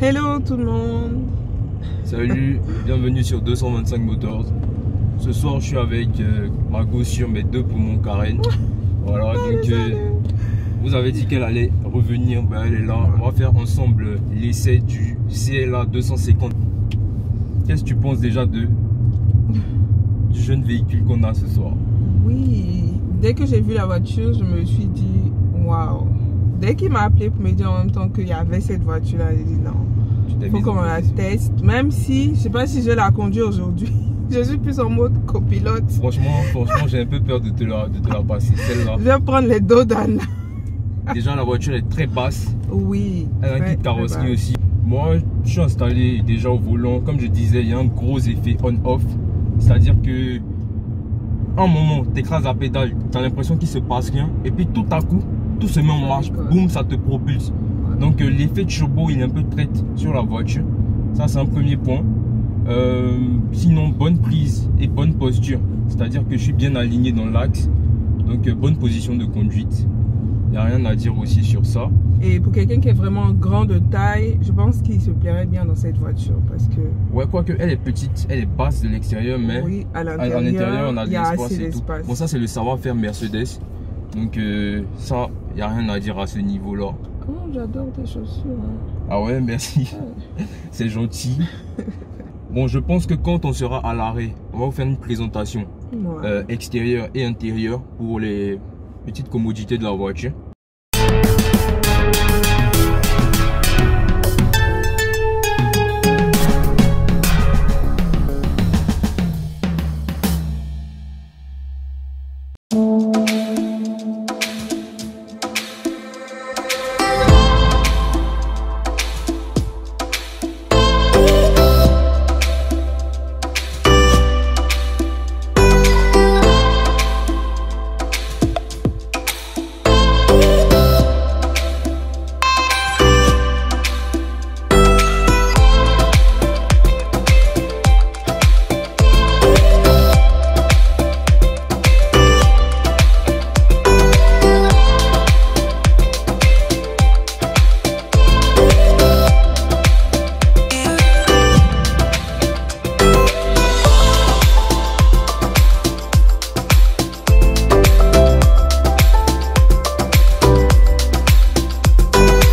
Hello tout le monde. Salut, bienvenue sur 225 Motors. Ce soir je suis avec Margot sur mes deux poumons Karen. Voilà, donc vous avez dit qu'elle allait revenir, ben elle est là. On va faire ensemble l'essai du CLA 250. Qu'est-ce que tu penses déjà du jeune véhicule qu'on a ce soir? Oui, dès que j'ai vu la voiture, je me suis dit waouh. Dès qu'il m'a appelé pour me dire en même temps qu'il y avait cette voiture là, j'ai dit non. Il faut qu'on la teste, même si je sais pas si je la conduis aujourd'hui. Je suis plus en mode copilote. Franchement, j'ai un peu peur de te la passer, celle-là. Je vais prendre les dos d'Anna. Déjà, la voiture est très basse. Oui. Elle a un kit carrosserie aussi. Moi, je suis installé déjà au volant. Comme je disais, il y a un gros effet on-off. C'est-à-dire que, un moment, tu écrases la pédale, tu as l'impression qu'il se passe rien. Et puis tout à coup, tout se met en marche. Boum, ça te propulse. Donc l'effet de turbo, il est un peu traite sur la voiture. Ça, c'est un premier point. Sinon, bonne prise et bonne posture. C'est-à-dire que je suis bien aligné dans l'axe. Donc, bonne position de conduite. Il n'y a rien à dire aussi sur ça. Et pour quelqu'un qui est vraiment grand de taille, je pense qu'il se plairait bien dans cette voiture. Parce que... Ouais, quoique elle est petite, elle est basse de l'extérieur, mais oui, à l'intérieur, on a de l'espace et tout. Bon, ça, c'est le savoir-faire Mercedes. Donc, ça, il n'y a rien à dire à ce niveau-là. Oh, j'adore tes chaussures. Hein. Ah ouais, merci. Ouais. C'est gentil. Bon, je pense que quand on sera à l'arrêt, on va vous faire une présentation extérieure et intérieure pour les petites commodités de la voiture.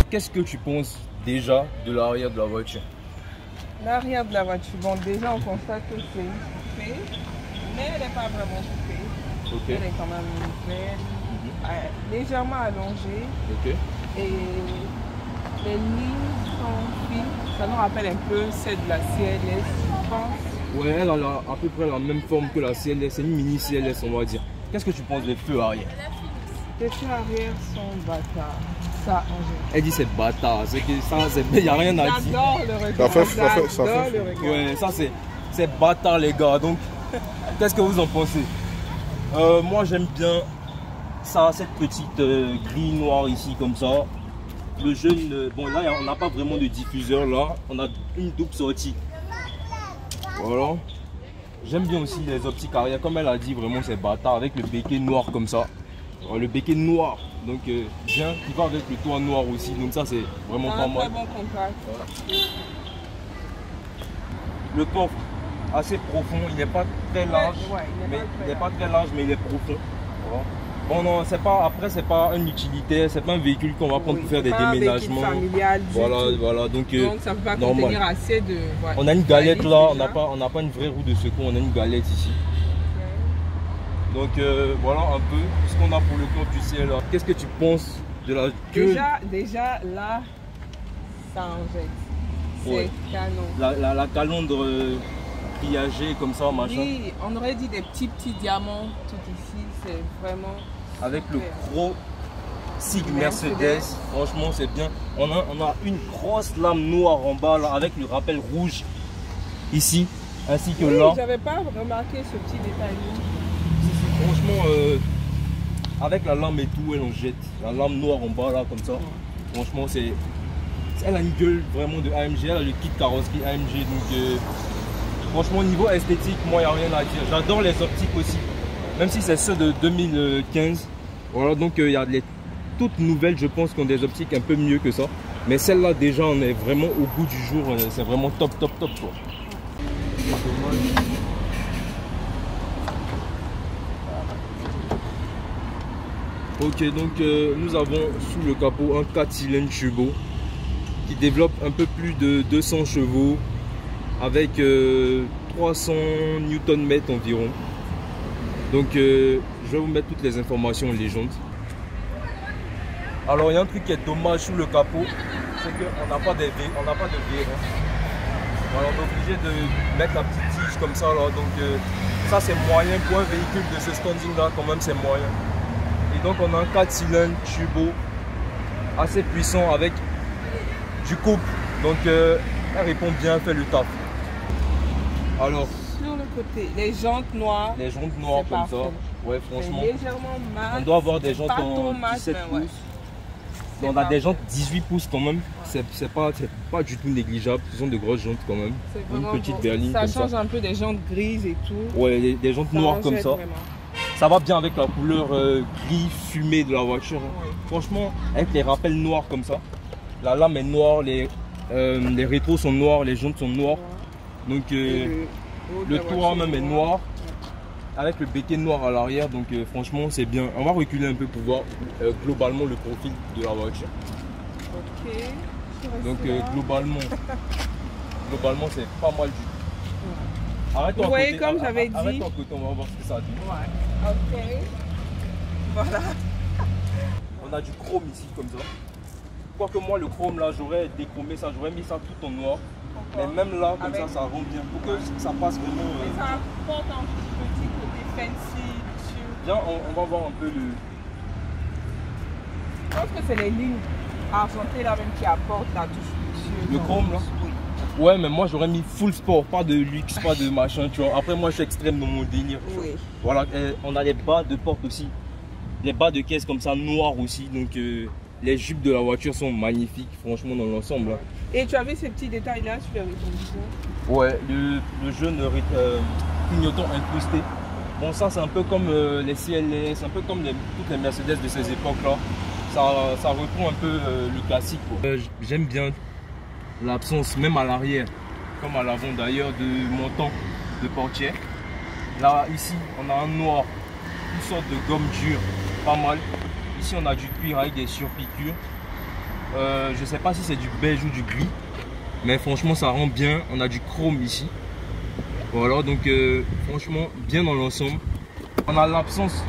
Qu'est-ce que tu penses déjà de l'arrière de la voiture? L'arrière de la voiture, bon déjà on constate que c'est coupé, mais elle n'est pas vraiment coupée. Okay. Elle est quand même belle, légèrement allongée. Okay. Et les lignes sont fines, ça nous rappelle un peu celle de la CLS, je pense. Ouais, elle a à peu près la même forme que la CLS, c'est une mini CLS on va dire. Qu'est-ce que tu penses des feux arrière? Les feux arrière sont bâtards. Ça, elle dit c'est bâtard, c'est que ça, il n'y a rien à dire. J'adore le regard. J'adore le regard. Ouais, ça c'est bâtard les gars. Donc, qu'est-ce que vous en pensez? Moi j'aime bien ça, cette petite grille noire ici comme ça. Le jeune, bon là on n'a pas vraiment de diffuseur là, on a une double sortie. Voilà. J'aime bien aussi les optiques arrière, comme elle a dit, vraiment c'est bâtard avec le béquet noir comme ça. Le béquet noir, donc bien, qui va avec le toit noir aussi, donc ça c'est vraiment pas mal. Très bon contact. Voilà. Le coffre assez profond, il n'est pas très large, il n'est pas très large mais il est profond. Voilà. Bon non, c'est pas, après c'est pas un utilitaire, c'est pas un véhicule qu'on va prendre pour faire des déménagements. Familial voilà, donc ça peut pas contenir assez de. Ouais, on a une galette là, on n'a pas une vraie roue de secours, on a une galette ici. Donc voilà un peu ce qu'on a pour le coffre du CLA. Qu'est-ce que tu penses de la queue? Déjà là, ça en jette. C'est canon. La calandre grillagée comme ça, machin. Oui, on aurait dit des petits diamants tout ici. C'est vraiment... Avec le gros SIG Mercedes, franchement c'est bien. On a une grosse lame noire en bas là, avec le rappel rouge ici, ainsi que là. J'avais pas remarqué ce petit détail. Franchement, avec la lame et tout, elle en jette. La lame noire en bas là, comme ça. Franchement, elle a une gueule vraiment de AMG. Elle a le kit carrosserie AMG. Donc, franchement, au niveau esthétique, moi, il n'y a rien à dire. J'adore les optiques aussi. Même si c'est ceux de 2015. Voilà, donc il y a les toutes nouvelles, je pense, qui ont des optiques un peu mieux que ça. Mais celle-là, déjà, on est vraiment au bout du jour. C'est vraiment top, top, top, quoi. Ok, donc nous avons sous le capot un 4 cylindres turbo qui développe un peu plus de 200 chevaux avec 300 Nm environ. Donc je vais vous mettre toutes les informations légendes. Alors il y a un truc qui est dommage sous le capot, c'est qu'on n'a pas de virage. Alors on est obligé de mettre la petite tige comme ça là. Donc ça c'est moyen pour un véhicule de ce standing là, quand même c'est moyen. Et donc on a un 4 cylindres turbo assez puissant avec du couple. Donc elle répond bien, fait le taf. Alors sur le côté, les jantes noires. Les jantes noires comme parfait. Ça. Ouais, franchement. Légèrement mat. On doit avoir des jantes en mat, 17 pouces. Ouais. On a des jantes 18 pouces quand même. C'est pas du tout négligeable. Ce sont de grosses jantes quand même. Une petite berline. Ça comme change ça. Un peu des jantes grises et tout. Ouais, des jantes noires comme ça. Vraiment. Ça va bien avec la couleur gris fumé de la voiture. Ouais. Franchement, avec les rappels noirs comme ça. La lame est noire, les rétros sont noirs, les jantes sont noires. Donc le toit même est noir. Avec le béquet noir à l'arrière, donc franchement c'est bien. On va reculer un peu pour voir globalement le profil de la voiture. Ok. Donc globalement c'est pas mal du tout. Arrête-toi à côté, comme j'avais dit. Arrête-toi à côté, on va voir ce que ça dit. Ouais. Ok. Voilà. On a du chrome ici comme ça. Quoique moi le chrome là j'aurais déchromé ça, j'aurais mis ça tout en noir. Mais même là comme ça rend bien. Pour que ça passe vraiment. Mais ça apporte un petit côté fancy dessus. Bien, on va voir un peu le. Je pense que c'est les lignes argentées là même qui apportent la touche luxueuse. Le chrome là. Oui. Ouais, mais moi j'aurais mis full sport, pas de luxe, pas de machin, tu vois. Après, moi je suis extrême dans mon délire. Oui. Voilà, on a les bas de porte aussi, les bas de caisse comme ça, noirs aussi. Donc les jupes de la voiture sont magnifiques, franchement, dans l'ensemble. Hein. Et tu avais ces petits détails là sur les rétroviseurs? Ouais, le jaune clignotant incrusté. Bon, ça c'est un peu comme les CLS, un peu comme toutes les Mercedes de ces époques là. Ça reprend un peu le classique. J'aime bien l'absence, même à l'arrière, comme à l'avant d'ailleurs, de montant de portière. Là, ici, on a un noir, une sorte de gomme dure, pas mal. Ici, on a du cuir avec des surpiqûres. Je sais pas si c'est du beige ou du gris, mais franchement, ça rend bien. On a du chrome ici. Voilà, donc franchement, bien dans l'ensemble. On a l'absence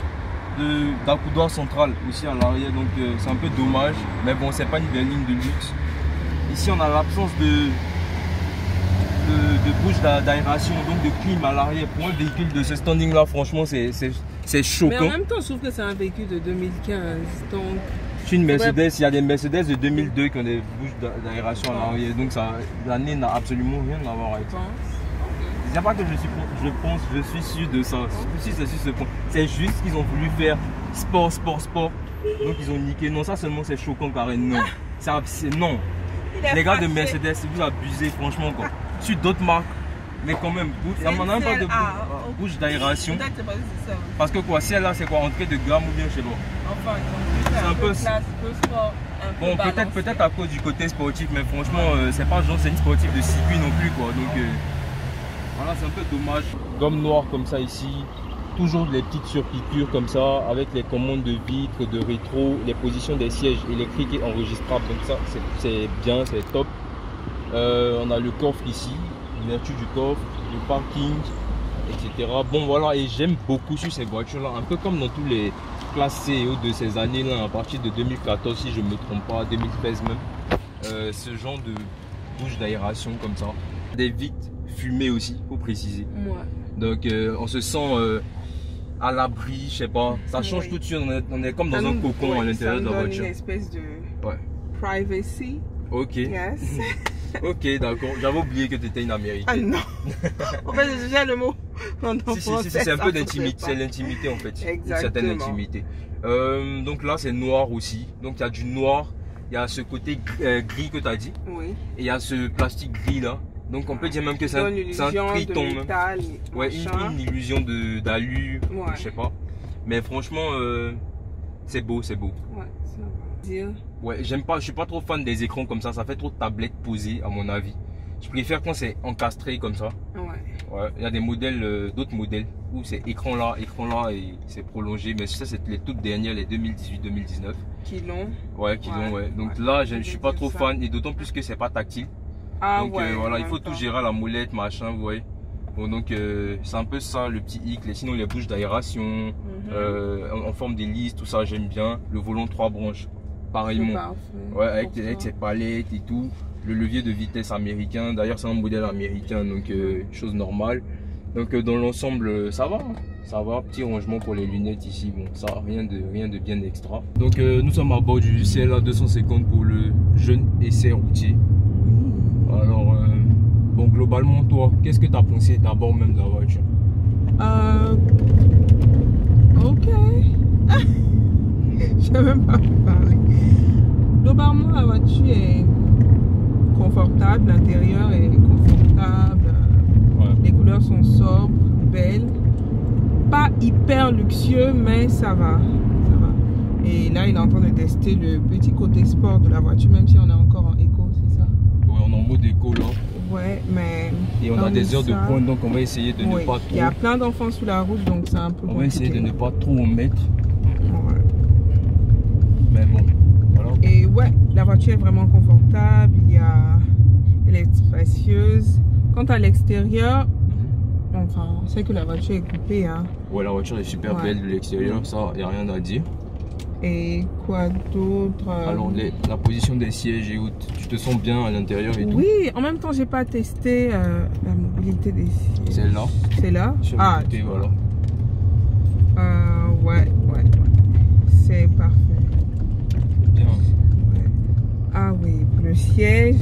d'accoudoir central aussi à l'arrière, donc c'est un peu dommage. Mais bon, c'est pas une berline de luxe. Ici, on a l'absence de bouche d'aération, donc de clim à l'arrière. Pour un véhicule de ce standing là, franchement, c'est choquant. Mais en même temps, je trouve que c'est un véhicule de 2015. Donc, c'est une Mercedes, il y a des Mercedes de 2002 qui ont des bouches d'aération à l'arrière. Donc l'année n'a absolument rien à voir avec ça. C'est pas que je suis sûr de ça. Si c'est sur ce point. C'est juste qu'ils ont voulu faire sport. Donc ils ont niqué. Non, ça seulement c'est choquant car non. Non. Les gars de Mercedes, vous abusez franchement quoi. Sur d'autres marques, mais quand même, ça m'en a même pas de bouche d'aération. Parce que quoi, celle-là c'est quoi, entrée de gamme ou bien je sais pas. Enfin, c'est un peu sport. Bon, peut-être à cause du côté sportif, mais franchement, c'est pas genre c'est une sportive de circuit non plus quoi. Donc voilà, c'est un peu dommage. Gomme noire comme ça ici. Toujours les petites surpiqûres comme ça, avec les commandes de vitres, de rétro, les positions des sièges électriques et enregistrables. Donc ça, c'est bien, c'est top. On a le coffre ici, l'ouverture du coffre, le parking, etc. Bon voilà, et j'aime beaucoup sur ces voitures-là, un peu comme dans tous les classes CEO de ces années-là, à partir de 2014 si je ne me trompe pas, 2013 même. Ce genre de bouche d'aération comme ça. Des vitres fumées aussi, faut préciser. Ouais. Donc on se sent à l'abri, je sais pas, ça change tout de suite, on est comme dans un cocon à l'intérieur de la voiture. Une espèce de privacy. Ok. Yes. Ok, d'accord. J'avais oublié que tu étais une américaine. Ah non. En fait, j'ai le mot. Si, c'est un peu d'intimité, c'est l'intimité en fait. Exactement. Une certaine intimité. Donc là, c'est noir aussi. Donc il y a du noir, il y a ce côté gris que tu as dit. Oui. Et il y a ce plastique gris là. Donc on peut dire même que c'est un triton. Ouais, une illusion d'alu, je sais pas. Mais franchement, c'est beau, c'est beau. Ouais, c'est beau. Ouais, j'aime pas, je suis pas trop fan des écrans comme ça fait trop tablette posée à mon avis. Je préfère quand c'est encastré comme ça. Ouais, il y a des modèles, d'autres modèles où c'est écran là et c'est prolongé. Mais ça, c'est les toutes dernières, les 2018-2019. Qui l'ont. Ouais, qui l'ont, ouais. Donc là, je suis pas trop fan et d'autant plus que c'est pas tactile. Ah donc voilà, il faut tout gérer à la molette, machin, vous voyez. Bon, donc c'est un peu ça le petit hic. Sinon, les bouches d'aération, en forme d'hélice, tout ça, j'aime bien. Le volant 3 branches, pareillement. Ouais, avec ses palettes et tout. Le levier de vitesse américain, d'ailleurs c'est un modèle américain, donc chose normale. Donc dans l'ensemble ça va, ça va. Petit rangement pour les lunettes ici, bon ça rien de bien extra. Donc nous sommes à bord du CLA 250 pour le jeune essai routier. Alors bon, globalement toi, qu'est-ce que tu as pensé d'abord même de la voiture? Ok. Je sais même pas parler. Globalement la voiture est confortable, l'intérieur est confortable, les couleurs sont sobres, belles, pas hyper luxueux mais ça va, Et là il est en train de tester le petit côté sport de la voiture, même si on est encore en éco, c'est ça? Ouais, on est en mode éco là. Ouais, mais... Et on a des heures de pointe, donc on va essayer de ne pas trop... Il y a plein d'enfants sous la route, donc c'est un peu compliqué. On va essayer de ne pas trop en mettre. Mais bon, voilà. Et ouais, la voiture est vraiment confortable, elle est spacieuse. Quant à l'extérieur, enfin, on sait que la voiture est coupée. Hein. Ouais, la voiture est super belle de l'extérieur, ça, il n'y a rien à dire. Et quoi d'autre? Alors, la position des sièges et autres, tu te sens bien à l'intérieur et tout? Oui, en même temps, j'ai pas testé la mobilité des sièges. Celle-là? Celle-là? Ah, côté, voilà. Ouais. C'est parfait. Bien. Ouais. Ah oui, pour le siège.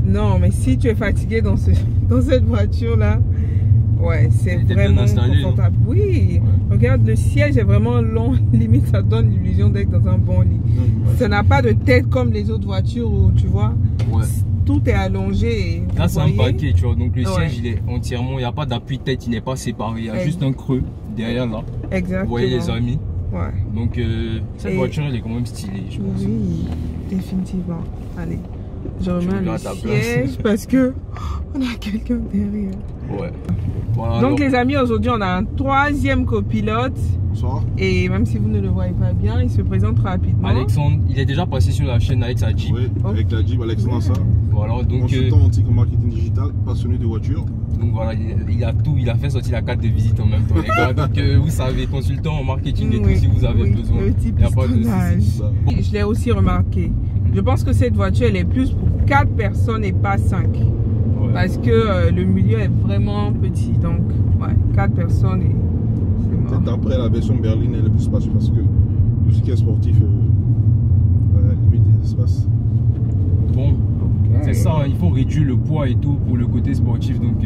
Non, mais si tu es fatigué dans cette voiture-là, ouais, c'est vraiment confortable. Oui, ouais. Regarde, le siège est vraiment long. Limite, ça donne l'illusion d'être dans un bon lit. Ça n'a pas de tête comme les autres voitures où, tu vois, tout est allongé. Là, c'est un paquet, tu vois. Donc, le siège, il est entièrement, il n'y a pas d'appui de tête, il n'est pas séparé. Il y a juste un creux derrière là. Exactement. Vous voyez, les amis? Ouais. Donc, cette voiture, elle est quand même stylée, je pense. Oui, définitivement. Allez. Je remets le siège parce que on a quelqu'un derrière. Ouais. Voilà, donc les amis, aujourd'hui on a un troisième copilote. Bonsoir. Et même si vous ne le voyez pas bien, il se présente rapidement. Alexandre, il est déjà passé sur la chaîne avec sa Jeep. Oui, avec la Jeep, Alexandre Lassa. Voilà, donc consultant en marketing digital, passionné de voitures. Donc voilà, il a tout, il a fait sortir la carte de visite en même temps, les gars. Donc vous savez, consultant en marketing et tout, si vous avez besoin. Il n'y a pas de souci. Je l'ai aussi remarqué. Je pense que cette voiture, elle est plus pour 4 personnes et pas 5. Ouais. Parce que le milieu est vraiment petit. Donc, ouais, 4 personnes et c'est mort. Peut-être après, la version berline, elle est plus spacieuse parce que tout ce qui est sportif, limite des espaces. Bon, c'est ça, il faut réduire le poids et tout pour le côté sportif. Donc,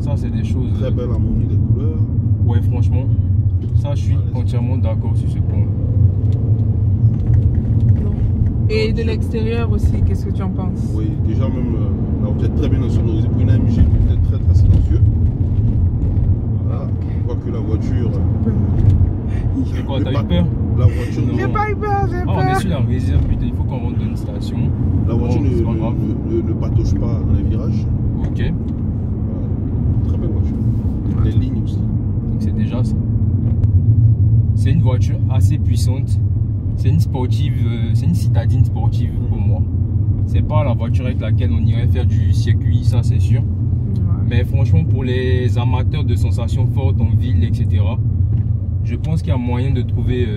ça, c'est des choses. Très belle harmonie des couleurs. Ouais, franchement, ça, je suis entièrement d'accord sur ce point. Et de l'extérieur aussi, qu'est-ce que tu en penses? Oui, déjà même, la voiture est très bien sonorisée. Pour une AMG, peut-être très silencieux. Voilà, on voit que la voiture... C'est quoi, t'as eu peur? La voiture... J'ai pas eu peur, j'ai peur. On est sur la réserve, putain, il faut qu'on rentre dans une station. La voiture ne patauge pas dans les virages. Ok. Voilà. Très belle voiture. Les lignes aussi. Donc c'est déjà ça. C'est une voiture assez puissante. C'est une sportive, c'est une citadine sportive pour moi. C'est pas la voiture avec laquelle on irait faire du circuit, ça c'est sûr. Mais franchement, pour les amateurs de sensations fortes en ville, etc., je pense qu'il y a moyen de trouver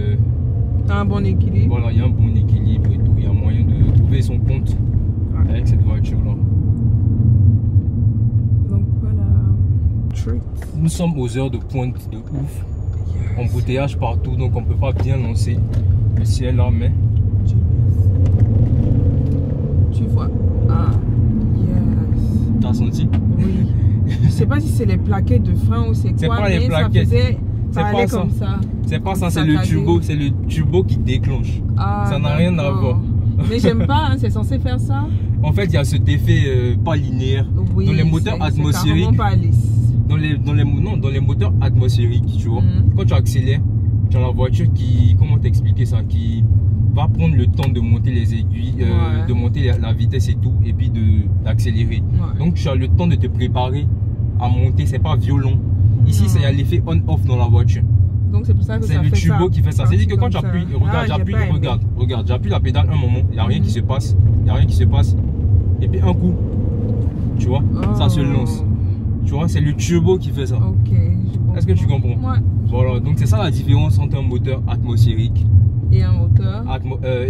un bon équilibre. Voilà, il y a un bon équilibre et tout. Il y a moyen de trouver son compte avec cette voiture-là. Donc voilà. Nous sommes aux heures de pointe de ouf. Embouteillage partout, donc on peut pas bien lancer. Le ciel là, mais tu vois. Ah, yes. T'as senti? Oui. Je sais pas si c'est les plaquettes de frein ou c'est quoi, pas les mais plaquettes. Ça allait comme ça. C'est pas ça, c'est le turbo qui déclenche. Ah, ça n'a rien à voir. Mais j'aime pas, hein, c'est censé faire ça. En fait, il y a cet effet pas linéaire. Oui, dans les moteurs atmosphériques. Pas lisse. Dans les moteurs atmosphériques, tu vois. Quand tu accélères, tu as la voiture qui, comment t'expliquer ça, qui va prendre le temps de monter les aiguilles, de monter la vitesse et tout, et puis d'accélérer. Donc tu as le temps de te préparer à monter, c'est pas violent. Ici, il y a l'effet on-off dans la voiture. Donc c'est pour ça que ça fait ça. C'est le turbo qui fait ça. C'est-à-dire que quand tu appuies, regarde, j'appuie la pédale un moment, il n'y a rien qui se passe. Il n'y a rien qui se passe. Et puis un coup, tu vois, ça se lance. Tu vois, c'est le turbo qui fait ça. Ok. Est-ce que tu comprends? Ouais. Voilà, donc c'est ça la différence entre un moteur atmosphérique et un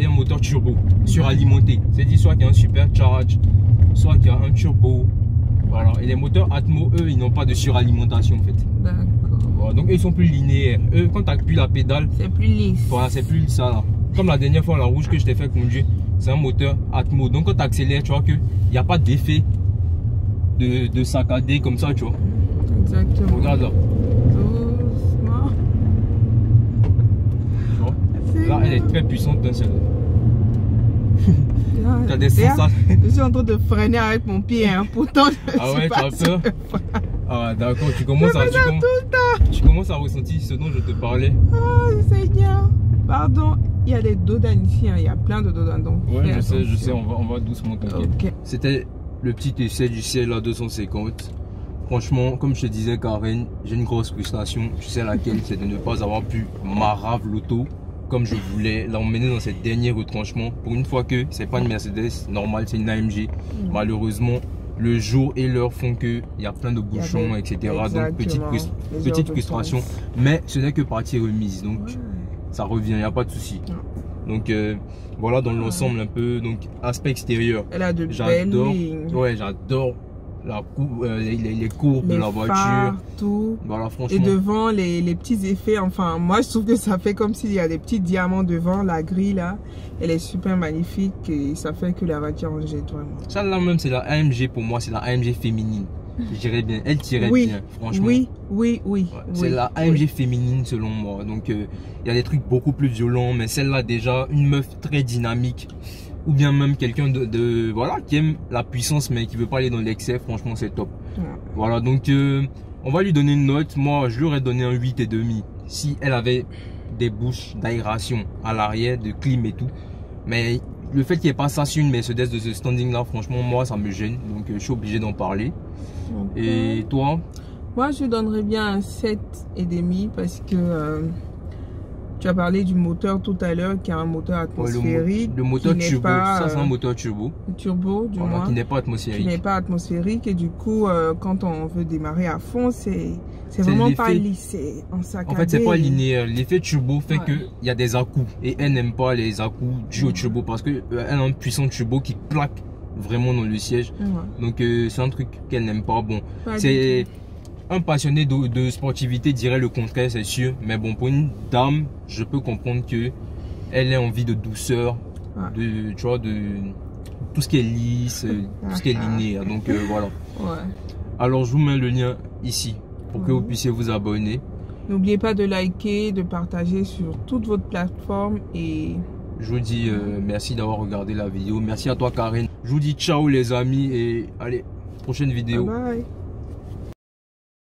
moteur turbo suralimenté. C'est-à-dire soit qu'il y a un supercharge, soit qu'il y a un turbo. Voilà. Et les moteurs Atmo, eux, ils n'ont pas de suralimentation en fait. D'accord. Voilà, donc eux, ils sont plus linéaires. Eux, quand tu appuies la pédale, c'est plus lisse. Voilà, c'est plus ça là. Comme la dernière fois, la rouge que je t'ai fait conduire, c'est un moteur Atmo. Donc quand tu accélères, tu vois qu'il n'y a pas d'effet de saccadé comme ça, tu vois. Exactement. Regarde là. Doucement. Tu vois? Là, elle est très puissante d'un seul. Tu as des sensations. Je suis en train de freiner avec mon pied, hein. Pourtant je ah ouais, tu as peur? Ah d'accord, tu commences à ressentir ce dont je te parlais. Oh Seigneur, pardon. Il y a des dodanes ici, hein. Il y a plein de dodanes. Donc ouais, je sais, on va doucement t'inquiète. Okay. C'était le petit essai du ciel à 250. Franchement, comme je te disais Karen, j'ai une grosse frustration. Tu sais laquelle, c'est de ne pas avoir pu marave l'auto comme je voulais, l'emmener dans cette dernier retranchement. Pour une fois que c'est pas une Mercedes normale, c'est une AMG. Malheureusement, le jour et l'heure font qu'il y a plein de bouchons, etc. Donc petite frustration. Mais ce n'est que partie remise. Donc ça revient, il n'y a pas de souci. Donc voilà dans l'ensemble un peu. Donc aspect extérieur. Elle a de belles lignes. Ouais, j'adore les courbes de la voiture. Phares, tout. Voilà, franchement. Et devant les petits effets, enfin moi je trouve que ça fait comme s'il y a des petits diamants devant la grille là. Elle est super magnifique et ça fait que la voiture en jette vraiment. Ça là même c'est la AMG pour moi, c'est la AMG féminine. Je dirais bien, elle tirait bien franchement. Oui. C'est la AMG féminine selon moi. Donc il y a des trucs beaucoup plus violents, mais celle-là déjà une meuf très dynamique. Ou bien même quelqu'un voilà, qui aime la puissance mais qui veut pas aller dans l'excès, franchement c'est top. Voilà, donc on va lui donner une note. Moi je lui aurais donné un 8,5 si elle avait des bouches d'aération à l'arrière, de clim et tout. Mais le fait qu'il n'y ait pas ça sur une Mercedes de ce standing là, franchement moi ça me gêne. Donc je suis obligé d'en parler. Et toi? Moi je lui donnerais bien un 7,5 parce que tu as parlé du moteur tout à l'heure qui est un moteur atmosphérique. Le moteur turbo, ça c'est un moteur turbo. Turbo, du moins. Qui n'est pas atmosphérique. Qui n'est pas atmosphérique et du coup, quand on veut démarrer à fond, c'est vraiment pas lissé, en saccadé. En fait, c'est pas linéaire. L'effet turbo fait qu'il y a des à-coups et elle n'aime pas les à-coups dus au turbo parce qu'elle a un puissant turbo qui plaque vraiment dans le siège. Donc c'est un truc qu'elle n'aime pas. Bon, c'est un passionné de sportivité dirait le contraire, c'est sûr. Mais bon, pour une dame, je peux comprendre que elle ait envie de douceur, tu vois, de tout ce qui est lisse, tout ce qui est linéaire. Donc voilà. Alors je vous mets le lien ici pour que vous puissiez vous abonner. N'oubliez pas de liker, de partager sur toute votre plateforme et je vous dis merci d'avoir regardé la vidéo. Merci à toi Karen. Je vous dis ciao les amis et allez, prochaine vidéo. Bye bye.